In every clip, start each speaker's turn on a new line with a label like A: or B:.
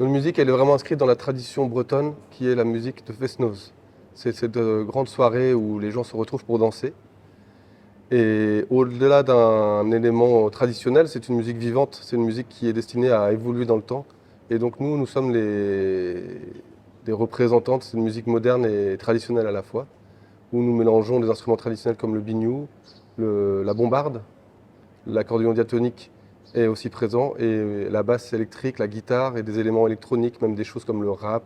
A: Notre musique, elle est vraiment inscrite dans la tradition bretonne, qui est la musique de Fest-Noz. C'est cette grande soirée où les gens se retrouvent pour danser. Et au-delà d'un élément traditionnel, c'est une musique vivante, c'est une musique qui est destinée à évoluer dans le temps. Et donc nous sommes des représentants de cette musique moderne et traditionnelle à la fois, où nous mélangeons des instruments traditionnels comme le biniou, la bombarde, l'accordéon diatonique est aussi présent, et la basse électrique, la guitare et des éléments électroniques, même des choses comme le rap,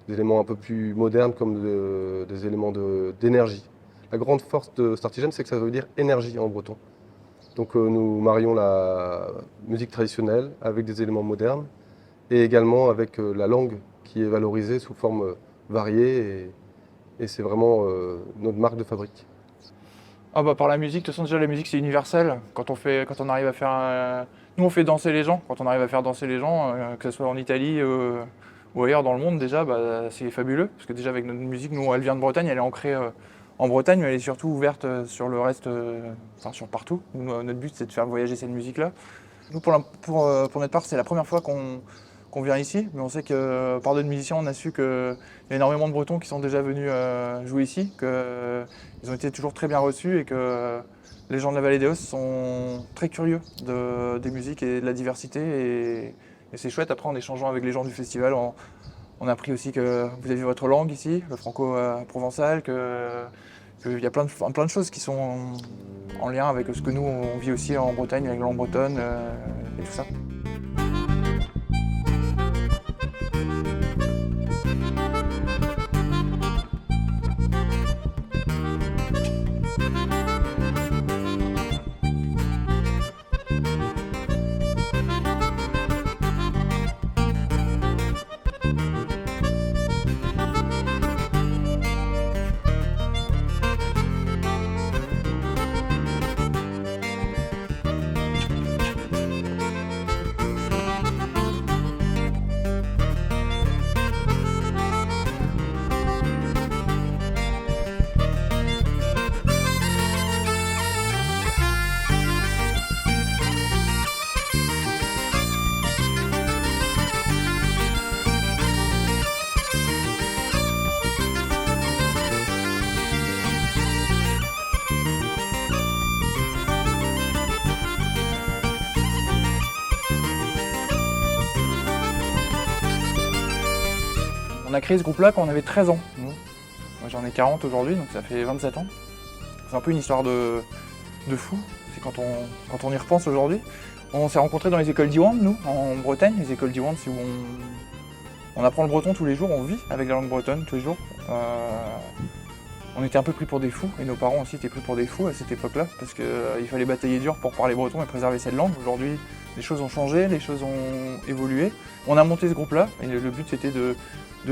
A: des éléments un peu plus modernes comme des éléments d'énergie. La grande force de Startigène, c'est que ça veut dire énergie en breton. Donc nous marions la musique traditionnelle avec des éléments modernes et également avec la langue qui est valorisée sous forme variée, et c'est vraiment notre marque de fabrique.
B: Ah bah par la musique, de toute façon déjà la musique c'est universel. Quand on arrive à faire... Nous on fait danser les gens, quand on arrive à faire danser les gens, que ce soit en Italie ou ailleurs dans le monde déjà, bah, c'est fabuleux. Parce que déjà avec notre musique, nous elle vient de Bretagne, elle est ancrée en Bretagne, mais elle est surtout ouverte sur le reste, enfin sur partout. Nous, notre but c'est de faire voyager cette musique-là. Nous pour notre part c'est la première fois qu'on vient ici, mais on sait que par d'autres musiciens on a su qu'il y a énormément de Bretons qui sont déjà venus jouer ici, qu'ils ont été toujours très bien reçus et que les gens de la Vallée des Hausses sont très curieux des musiques et de la diversité, et c'est chouette. Après en échangeant avec les gens du festival, on a appris aussi que vous avez votre langue ici, le franco-provençal, qu'il y a plein de choses qui sont en lien avec ce que nous on vit aussi en Bretagne avec la langue bretonne et tout ça. On a créé ce groupe-là quand on avait 13 ans. Moi j'en ai 40 aujourd'hui, donc ça fait 27 ans. C'est un peu une histoire de fou. C'est quand on y repense aujourd'hui. On s'est rencontrés dans les écoles d'Iwan, nous, en Bretagne. Les écoles d'Iwan, c'est où on apprend le breton tous les jours, on vit avec la langue bretonne tous les jours. On était un peu pris pour des fous, et nos parents aussi étaient pris pour des fous à cette époque-là, parce qu'il fallait batailler dur pour parler breton et préserver cette langue. Aujourd'hui, les choses ont changé, les choses ont évolué. On a monté ce groupe-là, et le but c'était de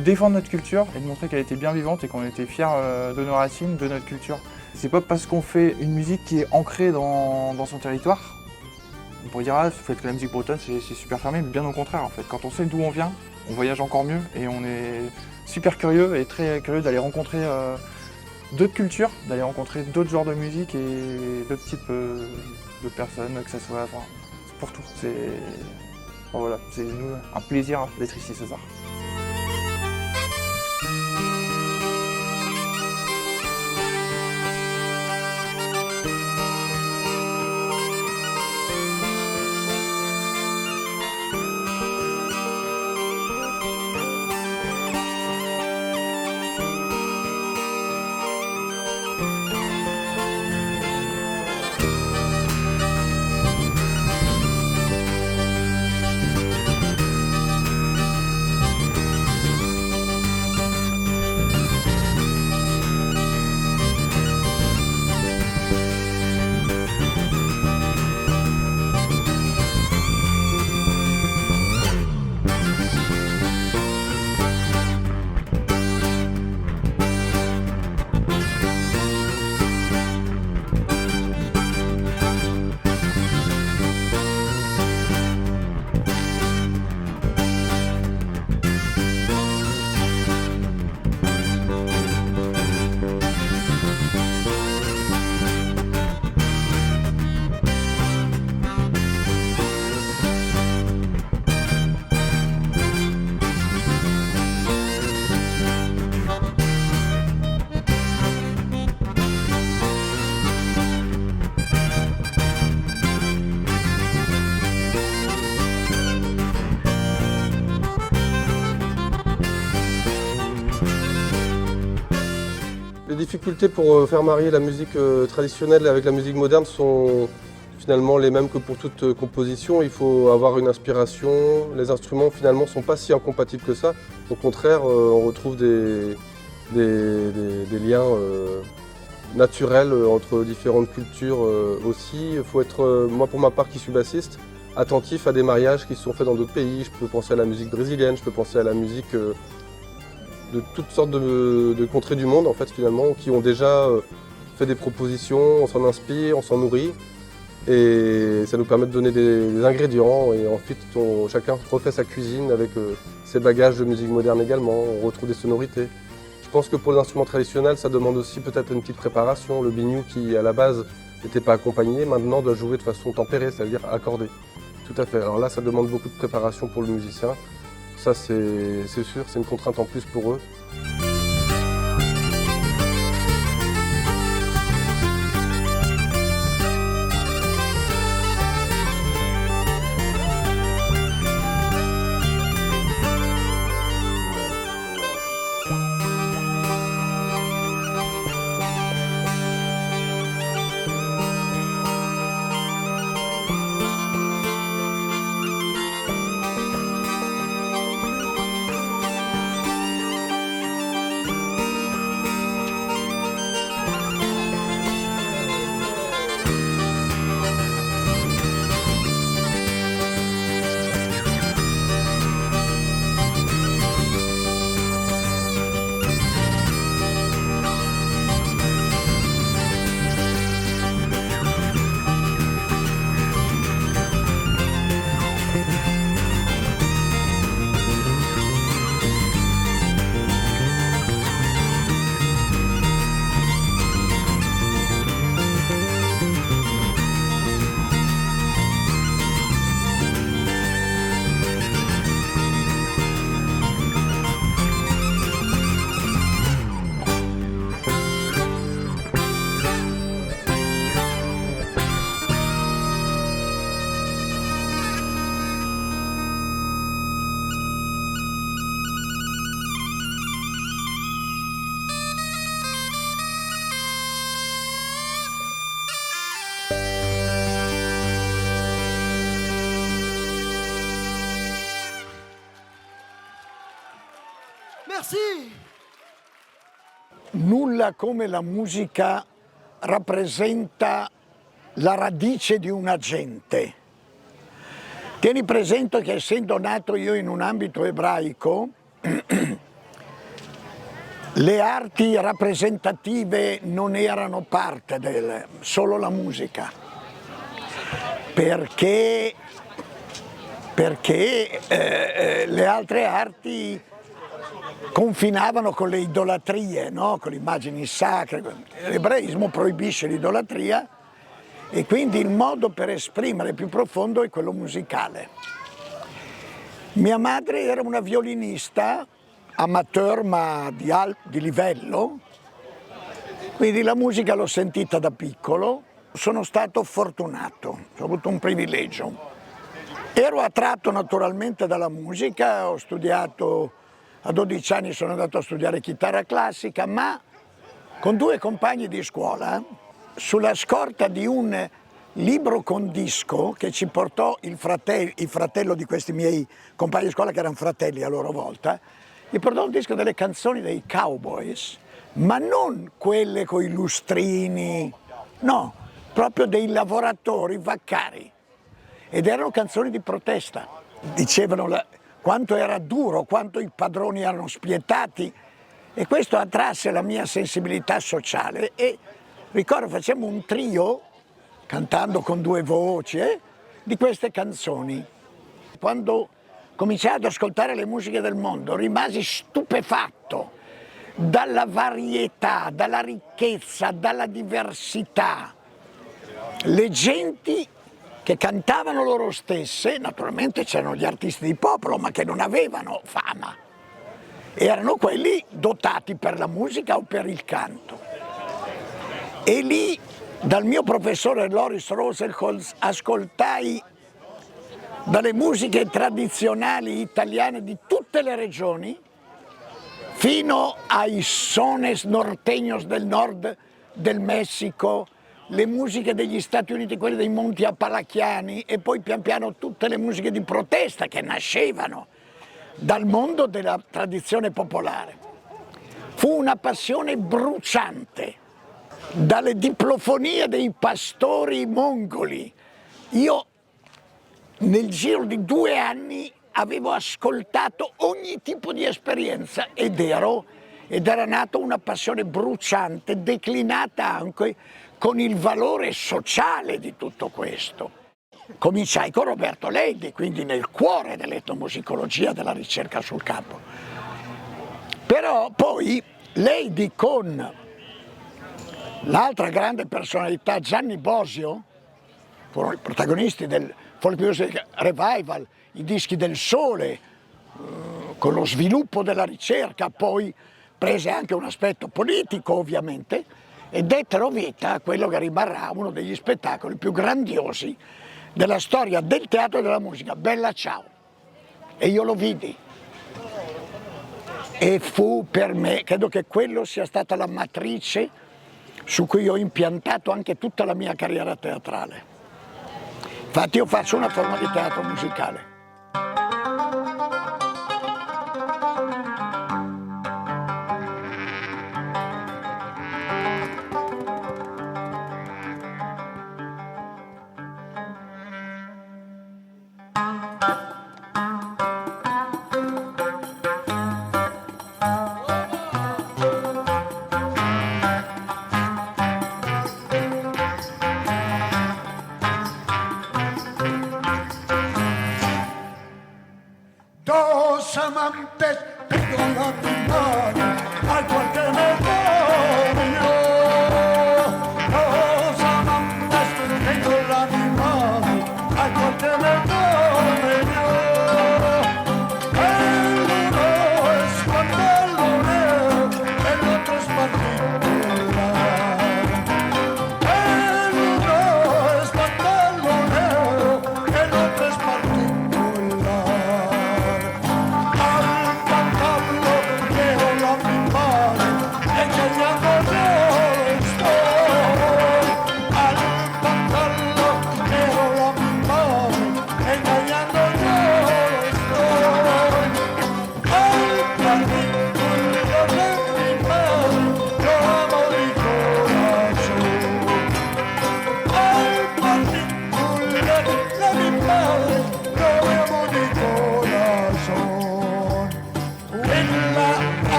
B: défendre notre culture et de montrer qu'elle était bien vivante et qu'on était fiers de nos racines, de notre culture. C'est pas parce qu'on fait une musique qui est ancrée dans son territoire, on pourrait dire ah, vous faites que la musique bretonne c'est super fermé, mais bien au contraire en fait. Quand on sait d'où on vient, on voyage encore mieux et on est super curieux et très curieux d'aller rencontrer d'autres cultures, d'aller rencontrer d'autres genres de musique et d'autres types de personnes, que ce soit enfin, pour tout. Voilà, c'est un plaisir d'être ici ce soir.
A: Les difficultés pour faire marier la musique traditionnelle avec la musique moderne sont finalement les mêmes que pour toute composition. Il faut avoir une inspiration. Les instruments finalement ne sont pas si incompatibles que ça. Au contraire, on retrouve des liens naturels entre différentes cultures aussi. Il faut être, moi pour ma part qui suis bassiste, attentif à des mariages qui se sont faits dans d'autres pays. Je peux penser à la musique brésilienne, je peux penser à la musique de toutes sortes de contrées du monde en fait finalement, qui ont déjà fait des propositions, on s'en inspire, on s'en nourrit. Et ça nous permet de donner des ingrédients et ensuite chacun refait sa cuisine avec ses bagages de musique moderne également, on retrouve des sonorités. Je pense que pour les instruments traditionnels, ça demande aussi peut-être une petite préparation. Le biniou qui à la base n'était pas accompagné, maintenant doit jouer de façon tempérée, c'est-à-dire accordée. Tout à fait. Alors là, ça demande beaucoup de préparation pour le musicien. Ça, c'est sûr, c'est une contrainte en plus pour eux.
C: Merci! Nulla come la musica rappresenta la radice di una gente. Tieni presente che essendo nato io in un ambito ebraico, le arti rappresentative non erano parte solo la musica, perché le altre arti confinavano con le idolatrie, no? Con le immagini sacre. L'ebraismo proibisce l'idolatria e quindi il modo per esprimere più profondo è quello musicale. Mia madre era una violinista, amateur ma di livello, quindi la musica l'ho sentita da piccolo, sono stato fortunato, ho avuto un privilegio. Ero attratto naturalmente dalla musica, ho studiato, a 12 anni sono andato a studiare chitarra classica, ma con due compagni di scuola, sulla scorta di un libro con disco che ci portò il fratello di questi miei compagni di scuola, che erano fratelli a loro volta, gli portò un disco delle canzoni dei Cowboys, ma non quelle con i lustrini, no, proprio dei lavoratori vaccari. Ed erano canzoni di protesta, dicevano quanto era duro, quanto i padroni erano spietati, e questo attrasse la mia sensibilità sociale. E ricordo facemmo un trio, cantando con due voci, di queste canzoni. Quando cominciai ad ascoltare le musiche del mondo rimasi stupefatto dalla varietà, dalla ricchezza, dalla diversità. Le genti che cantavano loro stesse, naturalmente c'erano gli artisti di popolo, ma che non avevano fama, erano quelli dotati per la musica o per il canto. E lì, dal mio professore Loris Rosenholz, ascoltai dalle musiche tradizionali italiane di tutte le regioni fino ai sones norteños del nord del Messico, le musiche degli Stati Uniti, quelle dei Monti Appalachiani, e poi pian piano tutte le musiche di protesta che nascevano dal mondo della tradizione popolare. Fu una passione bruciante, dalle diplofonie dei pastori mongoli. Io nel giro di 2 anni avevo ascoltato ogni tipo di esperienza ed era nata una passione bruciante, declinata anche con il valore sociale di tutto questo. Cominciai con Roberto Leidi, quindi nel cuore dell'etnomusicologia, della ricerca sul campo. Però poi Leidi con l'altra grande personalità, Gianni Bosio, furono i protagonisti del Folk Music Revival, i dischi del sole, con lo sviluppo della ricerca, poi prese anche un aspetto politico ovviamente, e dettero vita a quello che rimarrà uno degli spettacoli più grandiosi della storia del teatro e della musica, Bella Ciao. E io lo vidi. E fu per me, credo che quello sia stata la matrice su cui ho impiantato anche tutta la mia carriera teatrale. Infatti io faccio una forma di teatro musicale.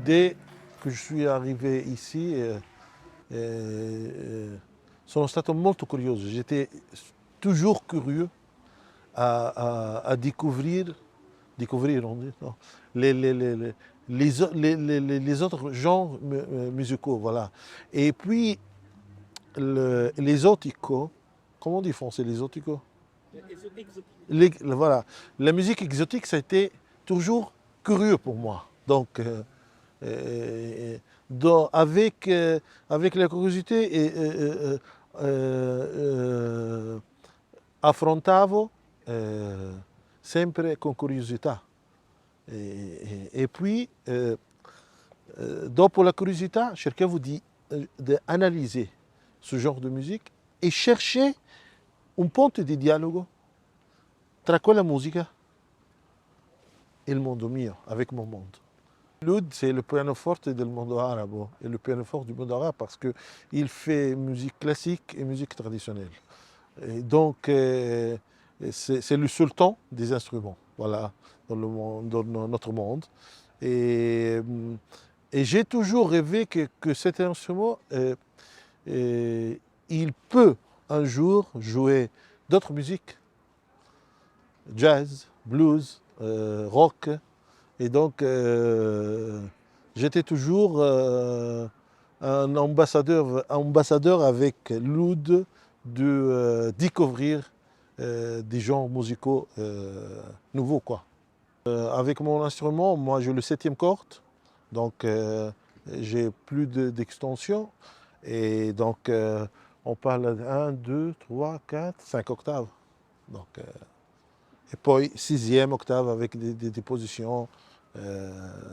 D: dès che sono arrivé ici, sono stato molto curioso. J'étais toujours curieux à découvrir on dit, non, les autres genres musicaux, voilà. Et puis, l'exotico, comment on dit en français, l'exotico? Voilà. La musique exotique, ça a été toujours curieux pour moi. Donc, avec la curiosité, affrontavo sempre con curiosità. E poi, dopo la curiosità, cercavo di analyser ce genre de musique et chercher un ponte di dialogo tra quella musica e il mondo mio, avec mon monde. L'oud, c'est le pianoforte del mondo arabo, et le pianoforte du monde arabe parce qu'il fait musique classique et musique traditionnelle. Et donc, c'est le sultan des instruments, voilà, dans notre monde. Et j'ai toujours rêvé que cet instrument, il peut un jour jouer d'autres musiques, jazz, blues, rock. Et donc, j'étais toujours un ambassadeur avec l'oud de découvrir des genres musicaux nouveaux, quoi. Avec mon instrument, moi j'ai le 7e corde, donc j'ai plus d'extension. Et donc, on parle de 1, 2, 3, 4, 5 octaves. Donc, et puis 6e octave avec des positions.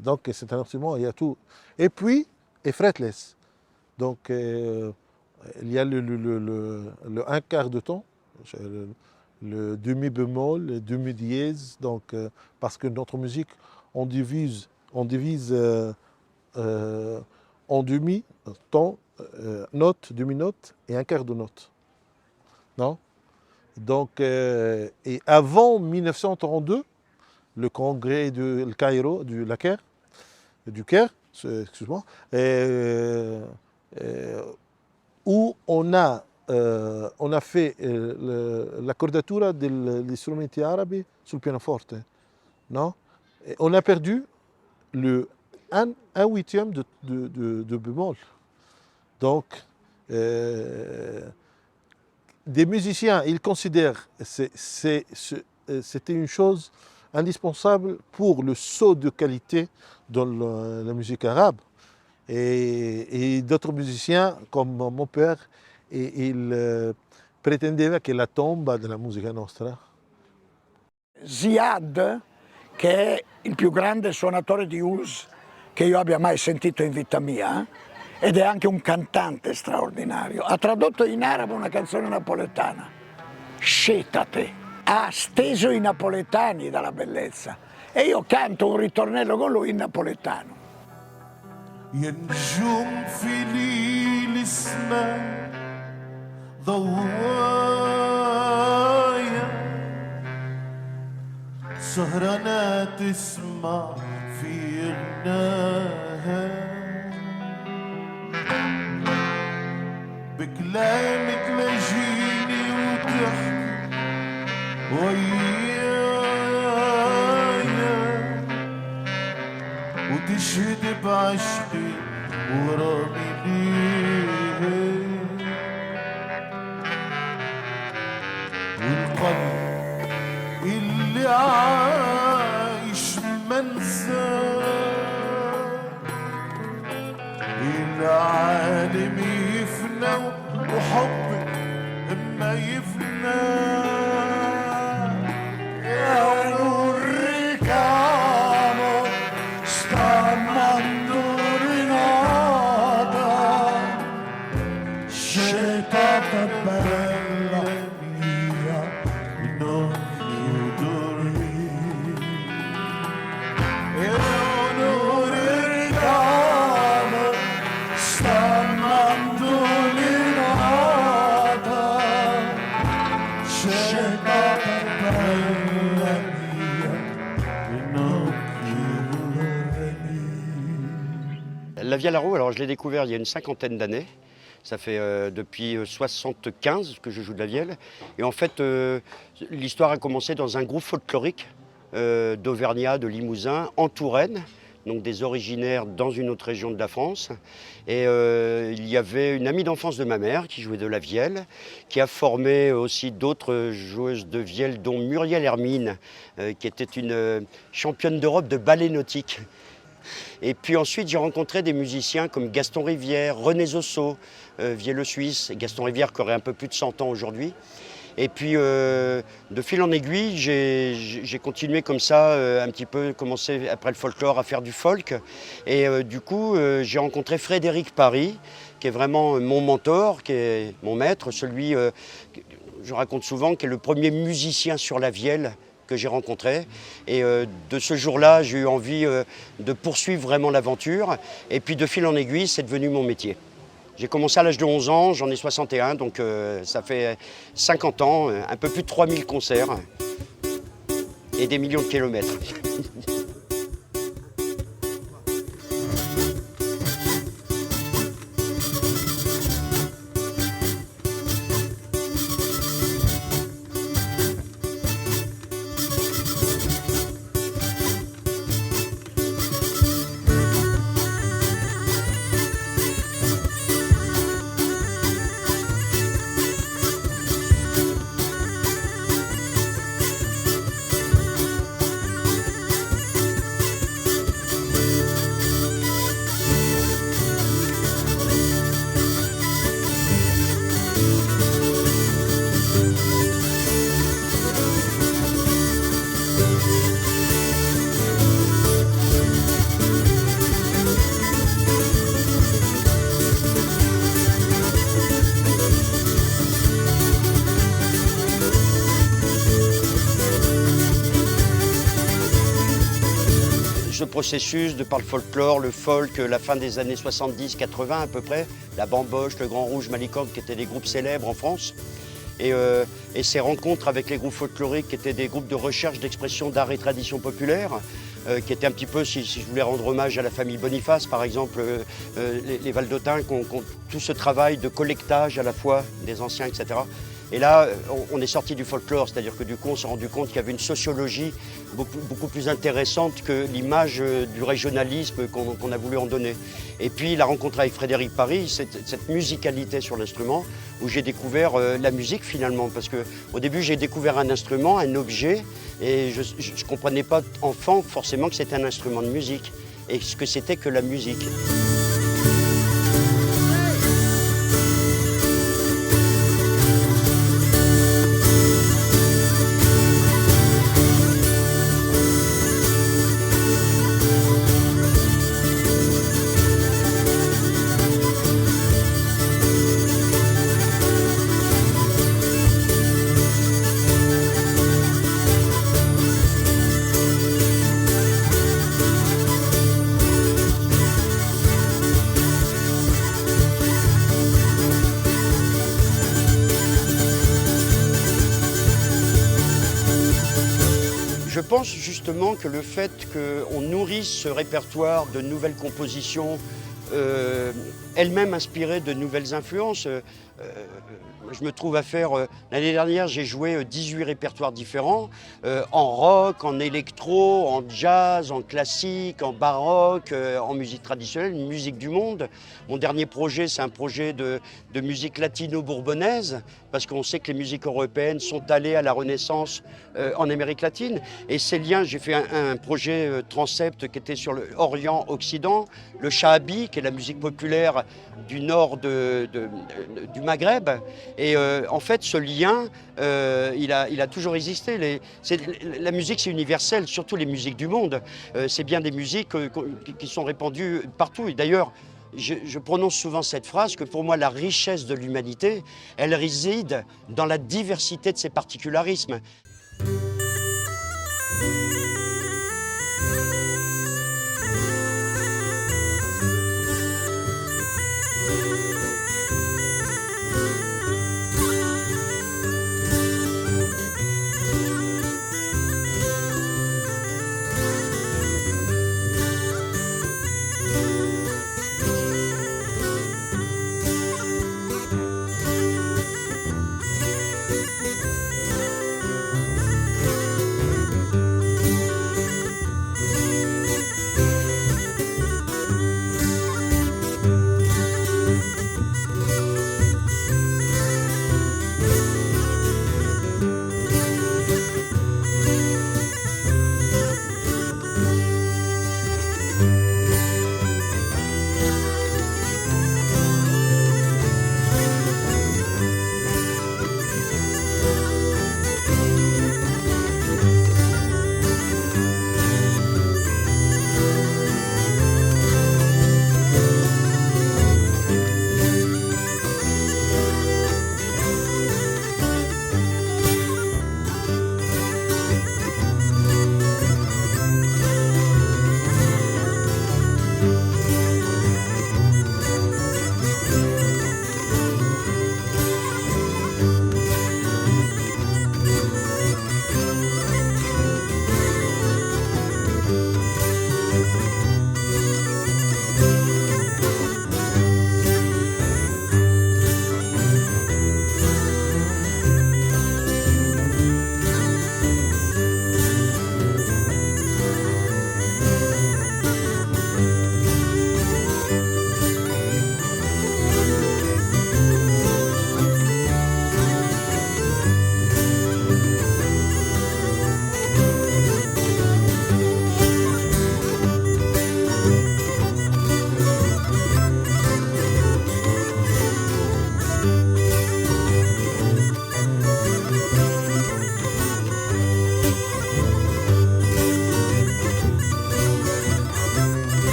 D: Donc, c'est un instrument, il y a tout. Et puis, et fretless. Donc, il y a le 1/4 de ton, le demi-bémol, le demi-dièse. Donc, parce que notre musique, on divise en demi, ton, note, demi-note et 1/4 de note. Non? Donc, et avant 1932, le congrès du Caire, excuse-moi, où on a fait l'accordatura degli strumenti arabi sul pianoforte. No? Et on a perdu un 8e de bémol. Donc, des musiciens, ils considèrent que c'était une chose indispensable pour le saut de qualité dans la musique arabe. Et d'autres musiciens, comme mon père, il pretendeva che la tomba della musica nostra.
C: Ziad, che è il più grande suonatore di oud che io abbia mai sentito in vita mia, ed è anche un cantante straordinario, ha tradotto in arabo una canzone napoletana, Scetate. Ha steso i napoletani dalla bellezza e io canto un ritornello con lui in napoletano.
E: ينجم في ليل السماء ضوايا سهرنا تسمع في غناها بكلام تلاجيني وتحكي ويايا وتشهد بعشقي ورامي ليها والقلب اللي عايش منساه العالم يفنى وحبك اما يفنى
F: La vielle à roue, alors je l'ai découvert il y a une cinquantaine d'années. Ça fait depuis 75 que je joue de la vielle. Et en fait, l'histoire a commencé dans un groupe folklorique d'Auvergnat, de Limousin, en Touraine, donc des originaires dans une autre région de la France. Et il y avait une amie d'enfance de ma mère qui jouait de la vielle, qui a formé aussi d'autres joueuses de vielle, dont Muriel Hermine, qui était une championne d'Europe de ballet nautique. Et puis ensuite, j'ai rencontré des musiciens comme Gaston Rivière, René Zosso, vielleux suisse, Gaston Rivière qui aurait un peu plus de 100 ans aujourd'hui. Et puis, de fil en aiguille, j'ai continué comme ça, un petit peu, commencé après le folklore à faire du folk. Et du coup, j'ai rencontré Frédéric Paris, qui est vraiment mon mentor, qui est mon maître, celui, je raconte souvent, qui est le premier musicien sur la vielle que j'ai rencontré. Et de ce jour-là, j'ai eu envie de poursuivre vraiment l'aventure. Et puis de fil en aiguille, c'est devenu mon métier. J'ai commencé à l'âge de 11 ans, j'en ai 61, donc ça fait 50 ans, un peu plus de 3000 concerts et des millions de kilomètres. Ce processus de par le folklore, le folk, la fin des années 70-80 à peu près, la Bamboche, le Grand Rouge, Malicorne, qui étaient des groupes célèbres en France. Et ces rencontres avec les groupes folkloriques qui étaient des groupes de recherche d'expression d'art et tradition populaire, qui étaient un petit peu, si je voulais rendre hommage à la famille Boniface par exemple, les Valdotins, qui ont tout ce travail de collectage à la fois des anciens, etc. Et là, on est sorti du folklore, c'est-à-dire que du coup, on s'est rendu compte qu'il y avait une sociologie beaucoup plus intéressante que l'image du régionalisme qu'on a voulu en donner. Et puis, la rencontre avec Frédéric Paris, cette musicalité sur l'instrument, où j'ai découvert la musique finalement, parce qu'au début, j'ai découvert un instrument, un objet, et je ne comprenais pas, enfant, forcément que c'était un instrument de musique, et ce que c'était que la musique. Je pense justement que le fait qu'on nourrisse ce répertoire de nouvelles compositions, elles-mêmes inspirées de nouvelles influences, je me trouve à faire, l'année dernière j'ai joué 18 répertoires différents, en rock, en électro, en jazz, en classique, en baroque, en musique traditionnelle, musique du monde. Mon dernier projet, c'est un projet de musique latino-bourbonnaise, parce qu'on sait que les musiques européennes sont allées à la Renaissance en Amérique latine. Et ces liens, j'ai fait un projet transept qui était sur l'Orient-Occident, le shahabi, qui est la musique populaire du nord du Maghreb. Et en fait, ce lien, il a toujours existé. La musique, c'est universel, surtout les musiques du monde. C'est bien des musiques qui sont répandues partout. Et d'ailleurs, je prononce souvent cette phrase que pour moi, la richesse de l'humanité, elle réside dans la diversité de ses particularismes.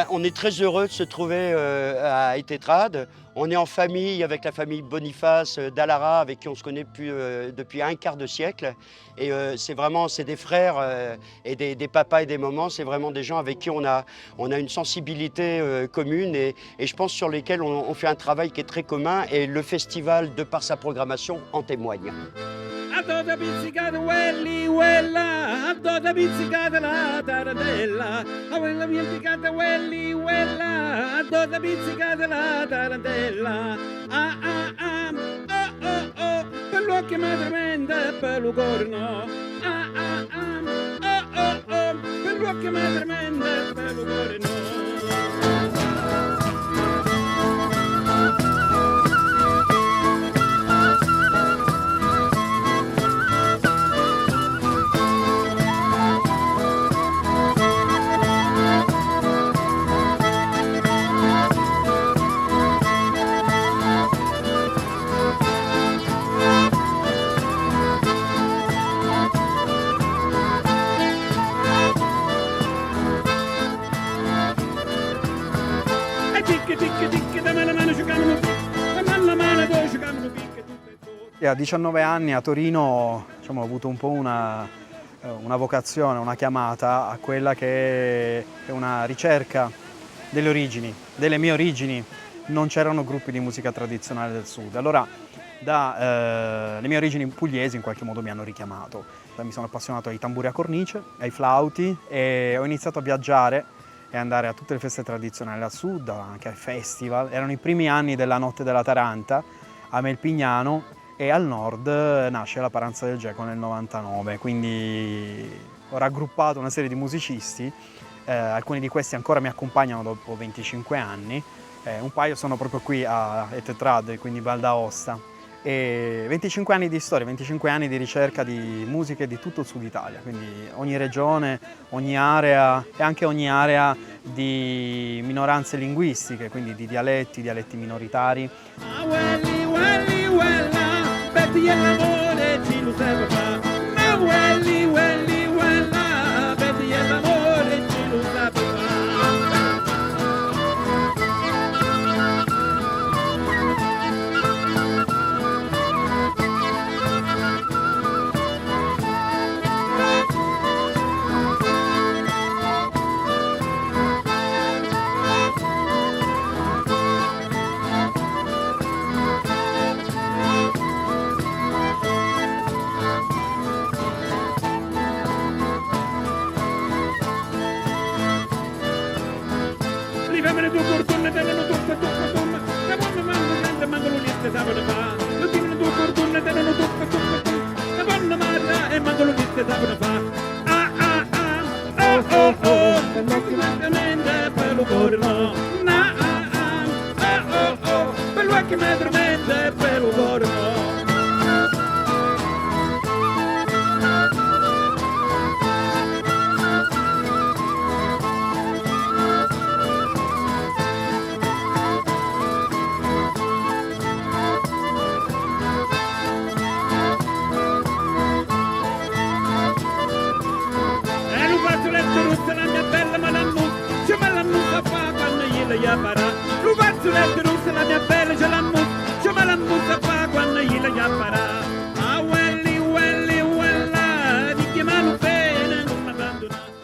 F: On est très heureux de se trouver à Etetrad. On est en famille avec la famille Boniface d'Allara, avec qui on se connaît depuis un quart de siècle. Et c'est des frères et des papas et des mamans. C'est vraiment des gens avec qui on a une sensibilité commune et je pense sur lesquels on fait un travail qui est très commun. Et le festival, de par sa programmation, en témoigne.
G: Addotta pizzicata welli wella, addotta pizzicata la tarantella, a quella pizzicata welli wella, addotta pizzicata la tarantella, ah ah ah, oh oh oh, per l'occhio mi tremenda per lo corno, ah ah ah, oh oh oh, per l'occhio mi tremenda per lo corno.
H: E a 19 anni a Torino ho avuto un po' una vocazione, una chiamata a quella che è una ricerca delle origini, delle mie origini. Non c'erano gruppi di musica tradizionale del sud. Allora le mie origini pugliesi in qualche modo mi hanno richiamato. Mi sono appassionato ai tamburi a cornice, ai flauti e ho iniziato a viaggiare e andare a tutte le feste tradizionali al sud, anche ai festival. Erano i primi anni della Notte della Taranta a Melpignano e al nord nasce la Paranza del Geco nel 99, quindi ho raggruppato una serie di musicisti, alcuni di questi ancora mi accompagnano dopo 25 anni, un paio sono proprio qui a Etetrad, quindi Val d'Aosta. E 25 anni di storia, 25 anni di ricerca di musiche di tutto il sud Italia, quindi ogni regione, ogni area e anche ogni area di minoranze linguistiche, quindi di dialetti minoritari.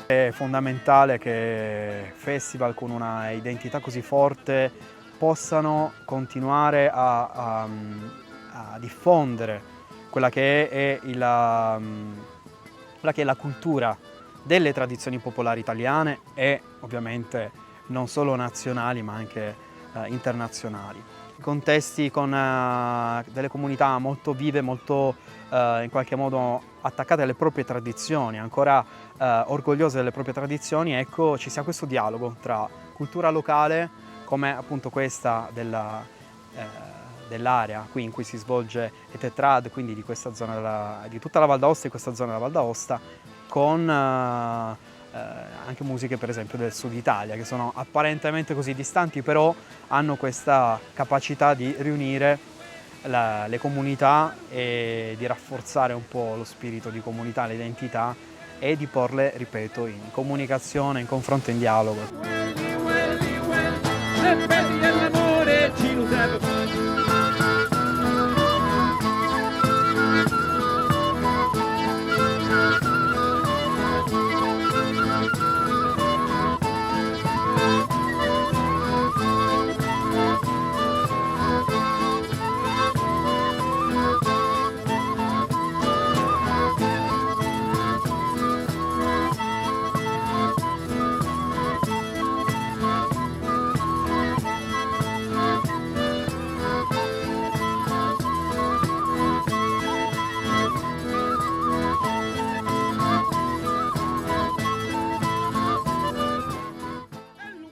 H: È fondamentale che festival con una identità così forte possano continuare a diffondere quella che è la cultura delle tradizioni popolari italiane e ovviamente non solo nazionali ma anche internazionali. Contesti con delle comunità molto vive, molto in qualche modo attaccate alle proprie tradizioni, ancora orgogliose delle proprie tradizioni, ecco ci sia questo dialogo tra cultura locale come appunto questa dell'area qui in cui si svolge Etetrad, quindi di questa zona di tutta la Val d'Aosta e questa zona della Val d'Aosta, con anche musiche per esempio del sud Italia che sono apparentemente così distanti, però hanno questa capacità di riunire le comunità e di rafforzare un po' lo spirito di comunità, l'identità e di porle, ripeto, in comunicazione, in confronto, in dialogo.
G: e belli dell'amore ci lo serve.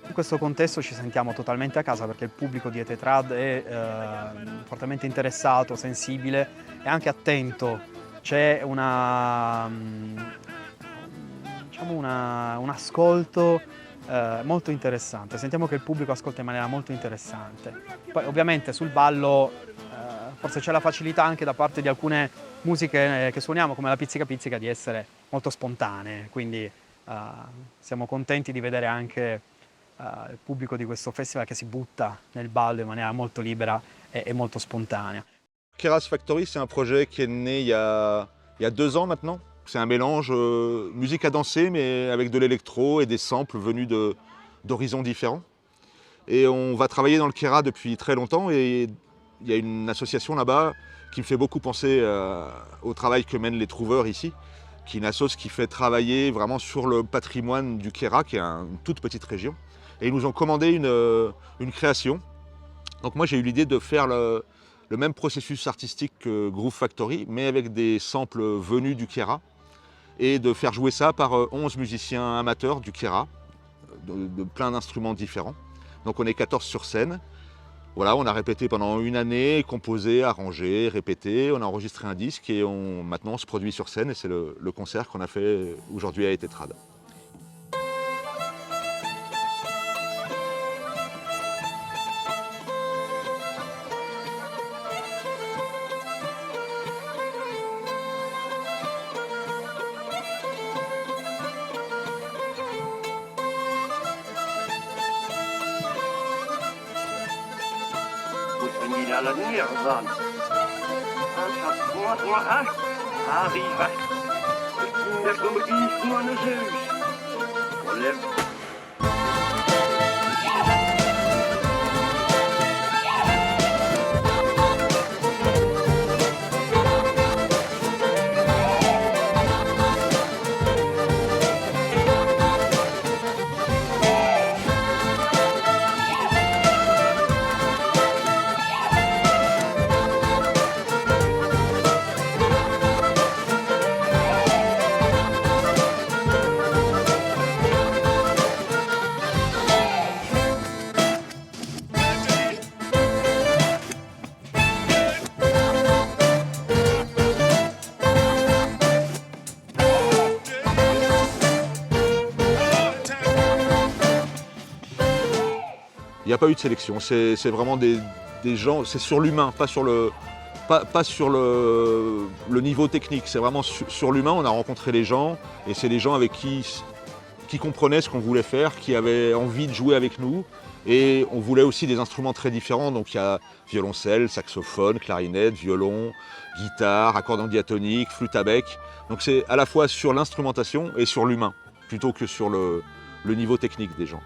H: In questo contesto ci sentiamo totalmente a casa perché il pubblico di Etetrad è fortemente interessato, sensibile e anche attento. C'è un ascolto molto interessante. Sentiamo che il pubblico ascolta in maniera molto interessante. Poi ovviamente sul ballo forse c'è la facilità anche da parte di alcune musiche che suoniamo come la Pizzica Pizzica di essere molto spontanee, quindi siamo contenti di vedere anche il pubblico di questo festival che si butta nel ballo in maniera molto libera et molto spontanea.
I: Keras Factory, c'est un projet qui est né il y a 2 ans maintenant. C'est un mélange musique à danser mais avec de l'électro et des samples venus d'horizons différents. Et on va travailler dans le Kera depuis très longtemps et il y a une association là-bas qui me fait beaucoup penser au travail que mènent les Trouveurs ici, qui est une association qui fait travailler vraiment sur le patrimoine du Kera, qui est une toute petite région. Et ils nous ont commandé une création. Donc moi j'ai eu l'idée de faire le même processus artistique que Groove Factory, mais avec des samples venus du Kera, et de faire jouer ça par 11 musiciens amateurs du Kera, de plein d'instruments différents. Donc on est 14 sur scène. Voilà, on a répété pendant 1 année, composé, arrangé, répété, on a enregistré un disque et maintenant on se produit sur scène et c'est le concert qu'on a fait aujourd'hui à Etetrad.
J: Venir à la Nirvana. Arriva. Der kommer i månens hus. Och lev.
I: Il n'y a pas eu de sélection, c'est vraiment des gens, c'est sur l'humain, pas sur le niveau technique, c'est vraiment sur l'humain. On a rencontré les gens et c'est les gens avec qui comprenaient ce qu'on voulait faire, qui avaient envie de jouer avec nous. Et on voulait aussi des instruments très différents, donc il y a violoncelle, saxophone, clarinette, violon, guitare, accordéon diatonique, flûte à bec. Donc c'est à la fois sur l'instrumentation et sur l'humain, plutôt que sur le niveau technique des gens.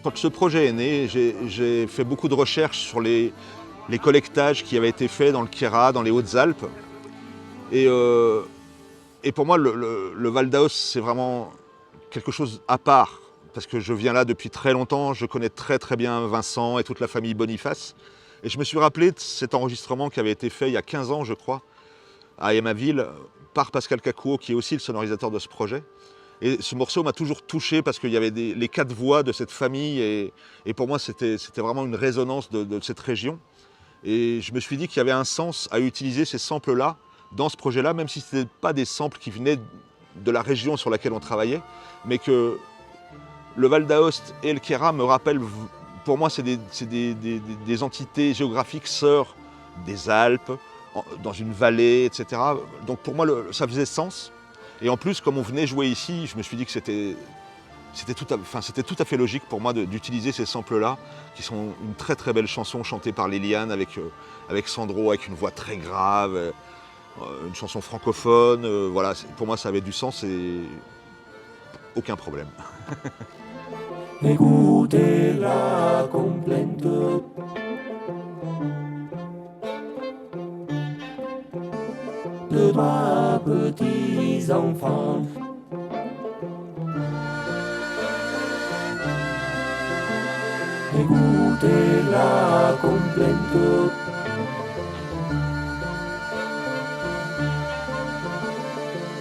I: Quand ce projet est né, j'ai fait beaucoup de recherches sur les collectages qui avaient été faits dans le Kera, dans les Hautes-Alpes. Et pour moi, le Val d'Aoste, c'est vraiment quelque chose à part. Parce que je viens là depuis très longtemps, je connais très très bien Vincent et toute la famille Boniface. Et je me suis rappelé de cet enregistrement qui avait été fait il y a 15 ans, je crois, à Aimaville, par Pascal Cacouo, qui est aussi le sonorisateur de ce projet. Et ce morceau m'a toujours touché parce qu'il y avait les 4 voix de cette famille. Et pour moi, c'était vraiment une résonance de cette région. Et je me suis dit qu'il y avait un sens à utiliser ces samples-là dans ce projet-là, même si ce n'étaient pas des samples qui venaient de la région sur laquelle on travaillait, mais que le Val d'Aoste et le Queyras me rappellent, pour moi, c'est des entités géographiques sœurs des Alpes, dans une vallée, etc. Donc pour moi, ça faisait sens. Et en plus, comme on venait jouer ici, je me suis dit que c'était tout à fait logique pour moi d'utiliser ces samples-là, qui sont une très très belle chanson chantée par Liliane avec Sandro, avec une voix très grave, une chanson francophone. Voilà, pour moi, ça avait du sens et aucun problème.
K: Écoutez-la complainte de 3 petits enfants. Écoutez-la complainte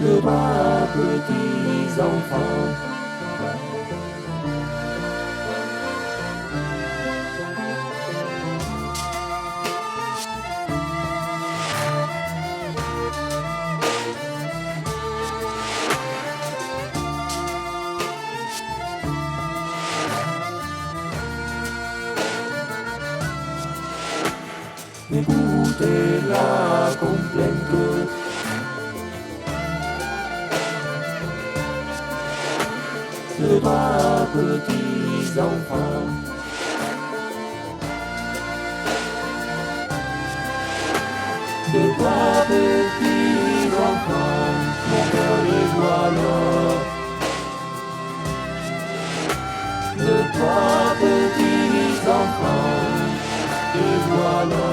K: de 3 petits enfants. Écoutez-la complainte de 3 petits enfants. De 3 petits enfants, mon cœur les voilà. De 3 petits enfants, et voilà.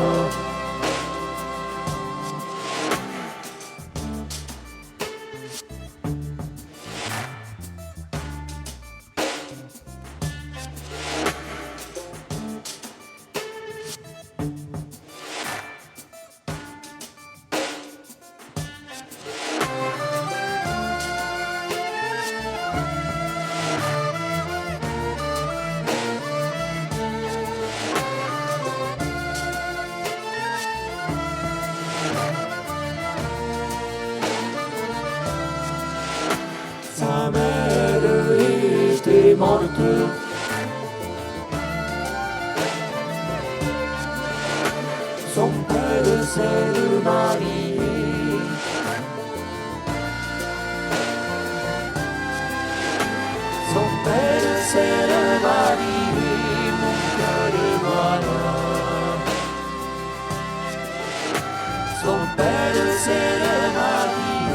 K: Sa mère était morte. Son père s'est marié. Son père s'est marié, mon cœur est voilà. Son père s'est marié,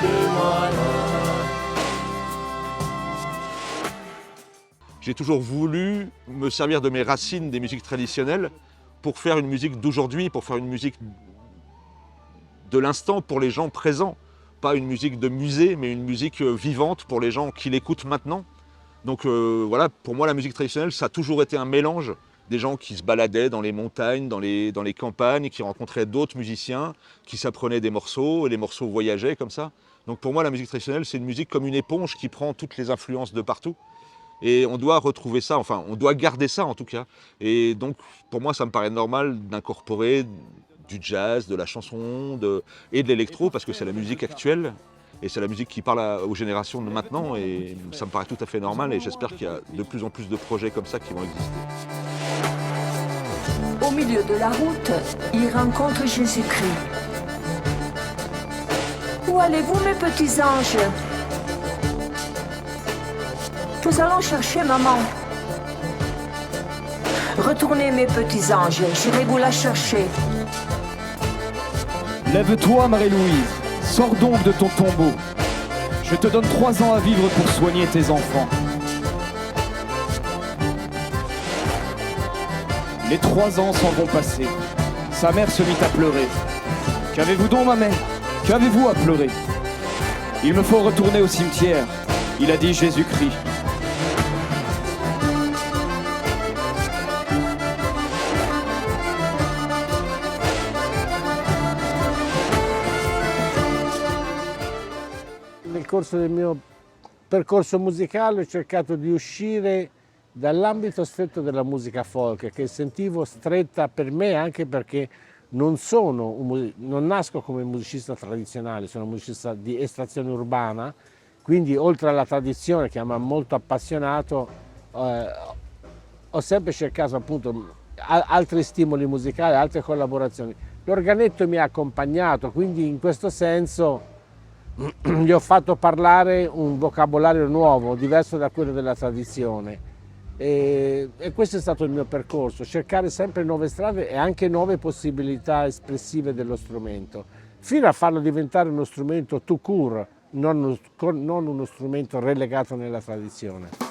K: et voilà.
I: J'ai toujours voulu me servir de mes racines des musiques traditionnelles pour faire une musique d'aujourd'hui, pour faire une musique de l'instant pour les gens présents. Pas une musique de musée, mais une musique vivante pour les gens qui l'écoutent maintenant. Donc voilà, pour moi la musique traditionnelle, ça a toujours été un mélange des gens qui se baladaient dans les montagnes, dans les campagnes, qui rencontraient d'autres musiciens, qui s'apprenaient des morceaux, et les morceaux voyageaient comme ça. Donc pour moi la musique traditionnelle, c'est une musique comme une éponge qui prend toutes les influences de partout. Et on doit retrouver ça, enfin on doit garder ça en tout cas. Et donc pour moi ça me paraît normal d'incorporer du jazz, de la chanson et de l'électro parce que c'est la musique actuelle et c'est la musique qui parle aux générations de maintenant et ça me paraît tout à fait normal et j'espère qu'il y a de plus en plus de projets comme ça qui vont exister.
L: Au milieu de la route, il rencontre Jésus-Christ. Où allez-vous mes petits anges ? Nous allons chercher maman. Retournez mes petits anges, j'irai vous la chercher.
M: Lève-toi Marie-Louise, sors donc de ton tombeau. Je te donne 3 ans à vivre pour soigner tes enfants. Les 3 ans s'en vont passer. Sa mère se mit à pleurer, Qu'avez-vous donc, ma mère? Qu'avez-vous à pleurer? Il me faut retourner au cimetière, il a dit Jésus-Christ.
N: Nel corso del mio percorso musicale ho cercato di uscire dall'ambito stretto della musica folk, che sentivo stretta per me anche perché non nasco come musicista tradizionale, sono un musicista di estrazione urbana, quindi oltre alla tradizione che mi ha molto appassionato, ho sempre cercato appunto altri stimoli musicali, altre collaborazioni. L'organetto mi ha accompagnato, quindi in questo senso gli ho fatto parlare un vocabolario nuovo, diverso da quello della tradizione. E questo è stato il mio percorso, cercare sempre nuove strade e anche nuove possibilità espressive dello strumento, fino a farlo diventare uno strumento tout court, non uno strumento relegato nella tradizione.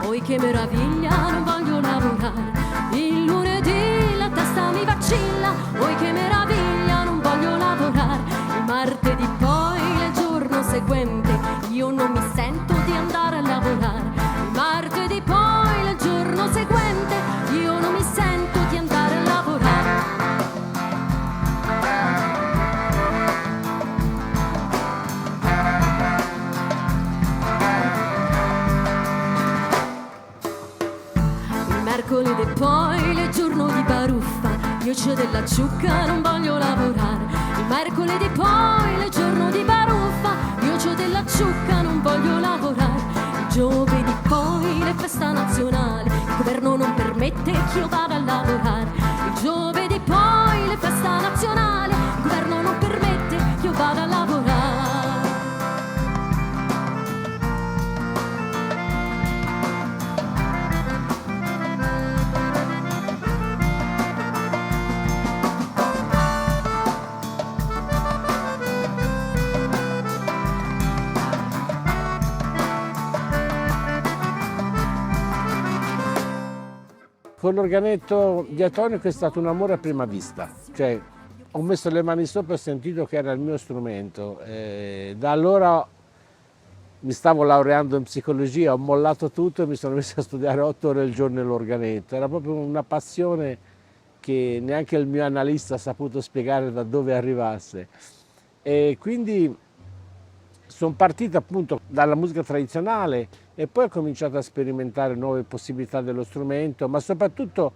O: Poi che meraviglia, non voglio lavorare. Il lunedì la testa mi vacilla, poi che meraviglia, non voglio lavorare. Il martedì poi il giorno seguente io non mi sento di andare a lavorare. Il martedì poi il giorno seguente io non mi sento di andare a lavorare. Mercoledì poi il giorno di baruffa, io c'ho della ciucca, non voglio lavorare. Il mercoledì poi il giorno di baruffa, io c'ho della ciucca, non voglio lavorare. Il giovedì poi le festa nazionale, il governo non permette che io vada a lavorare. Il giovedì poi le festa nazionale, il governo non permette che io vada a lavorare.
N: Con l'organetto diatonico è stato un amore a prima vista, cioè ho messo le mani sopra e ho sentito che era il mio strumento. Da allora mi stavo laureando in psicologia, ho mollato tutto e mi sono messo a studiare 8 ore al giorno l'organetto. Era proprio una passione che neanche il mio analista ha saputo spiegare da dove arrivasse. E quindi sono partito appunto dalla musica tradizionale e poi ho cominciato a sperimentare nuove possibilità dello strumento, ma soprattutto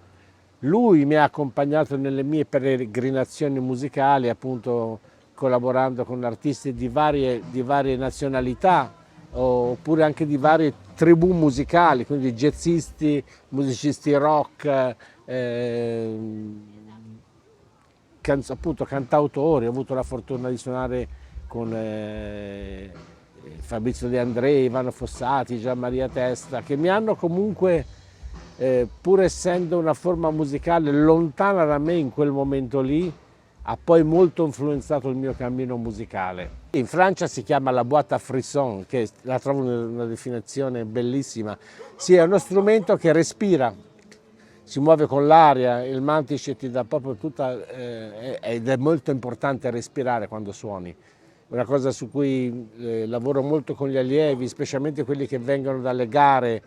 N: lui mi ha accompagnato nelle mie peregrinazioni musicali, appunto collaborando con artisti di varie nazionalità, oppure anche di varie tribù musicali, quindi jazzisti, musicisti rock, appunto cantautori. Ho avuto la fortuna di suonare con Fabrizio De André, Ivano Fossati, Gian Maria Testa, che mi hanno comunque, pur essendo una forma musicale lontana da me in quel momento lì, ha poi molto influenzato il mio cammino musicale. In Francia si chiama la boîte à frisson, che la trovo una definizione bellissima. Sì, è uno strumento che respira, si muove con l'aria, il mantice ti dà proprio tutta, ed è molto importante respirare quando suoni. Una cosa su cui lavoro molto con gli allievi, specialmente quelli che vengono dalle gare,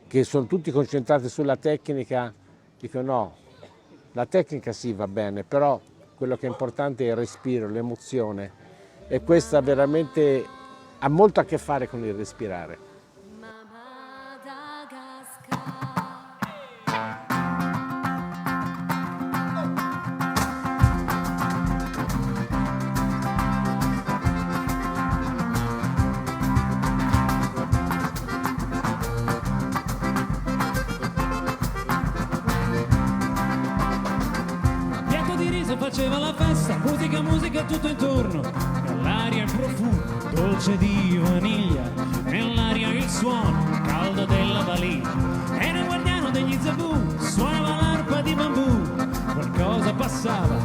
N: che sono tutti concentrati sulla tecnica, dico no, la tecnica sì va bene, però quello che è importante è il respiro, l'emozione, e questa veramente ha molto a che fare con il respirare.
P: musica tutto intorno, nell'aria il profumo dolce di vaniglia, nell'aria il suono caldo della valigia. E nel guardiano degli Zebù suonava l'arpa di bambù. Qualcosa passava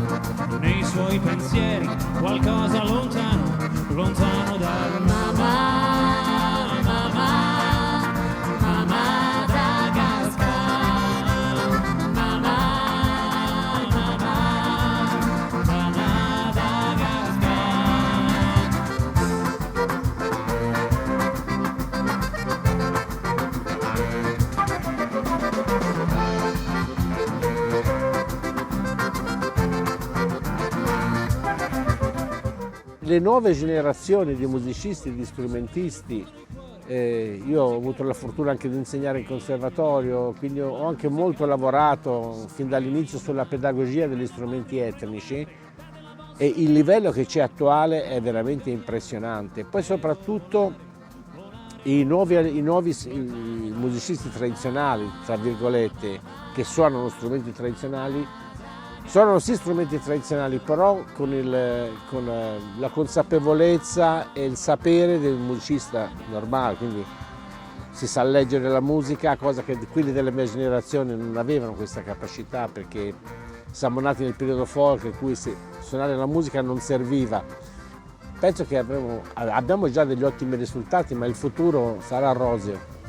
P: nei suoi pensieri, qualcosa lontano, lontano dal
N: Le nuove generazioni di musicisti e di strumentisti, io ho avuto la fortuna anche di insegnare in conservatorio, quindi ho anche molto lavorato fin dall'inizio sulla pedagogia degli strumenti etnici e il livello che c'è attuale è veramente impressionante. Poi soprattutto i nuovi musicisti tradizionali, tra virgolette, che suonano strumenti tradizionali, suonano sì strumenti tradizionali, però con la consapevolezza e il sapere del musicista normale, quindi si sa leggere la musica, cosa che quelli della mia generazione non avevano questa capacità, perché siamo nati nel periodo folk in cui suonare la musica non serviva. Penso che abbiamo già degli ottimi risultati, ma il futuro sarà roseo.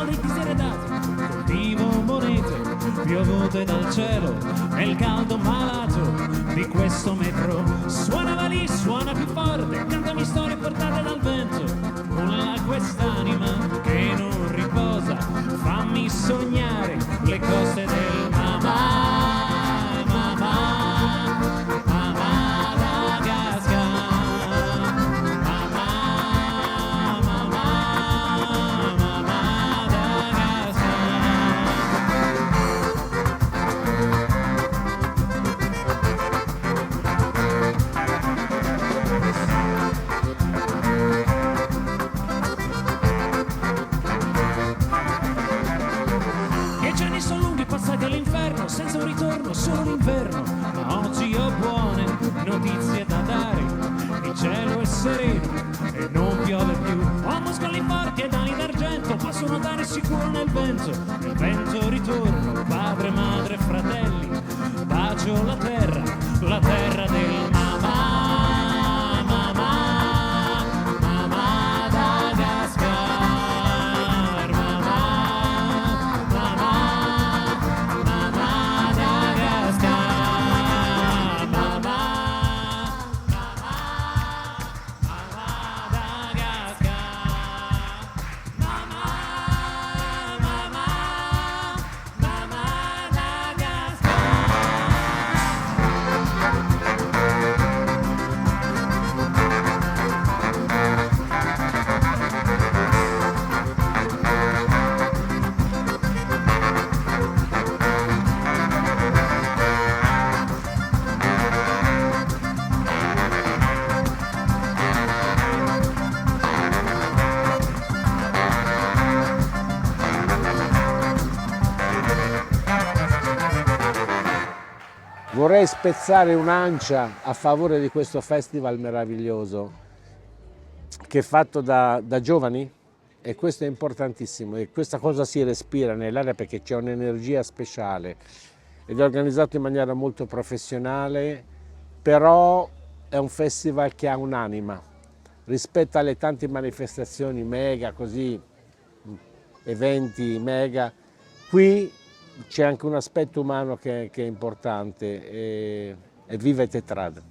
P: Dei diseredati, coltivo monete piovute dal cielo nel caldo malato di questo metro. Suonava lì, suona più forte, cantami storie portate dal vento. Culla quest'anima che non riposa, fammi sognare le coste del senza un ritorno, solo l'inverno, ma oggi ho buone notizie da dare. Il cielo è sereno e non piove più. Ho muscoli forti ed ali d'argento, posso nuotare sicuro nel vento. Il vento ritorno, padre, madre, fratelli, bacio la terra del
N: Vorrei spezzare un'ancia a favore di questo festival meraviglioso che è fatto da giovani, e questo è importantissimo, e questa cosa si respira nell'area perché c'è un'energia speciale ed è organizzato in maniera molto professionale, però è un festival che ha un'anima rispetto alle tante manifestazioni mega, così, eventi mega. Qui c'è anche un aspetto umano che è importante, e viva Tetrad.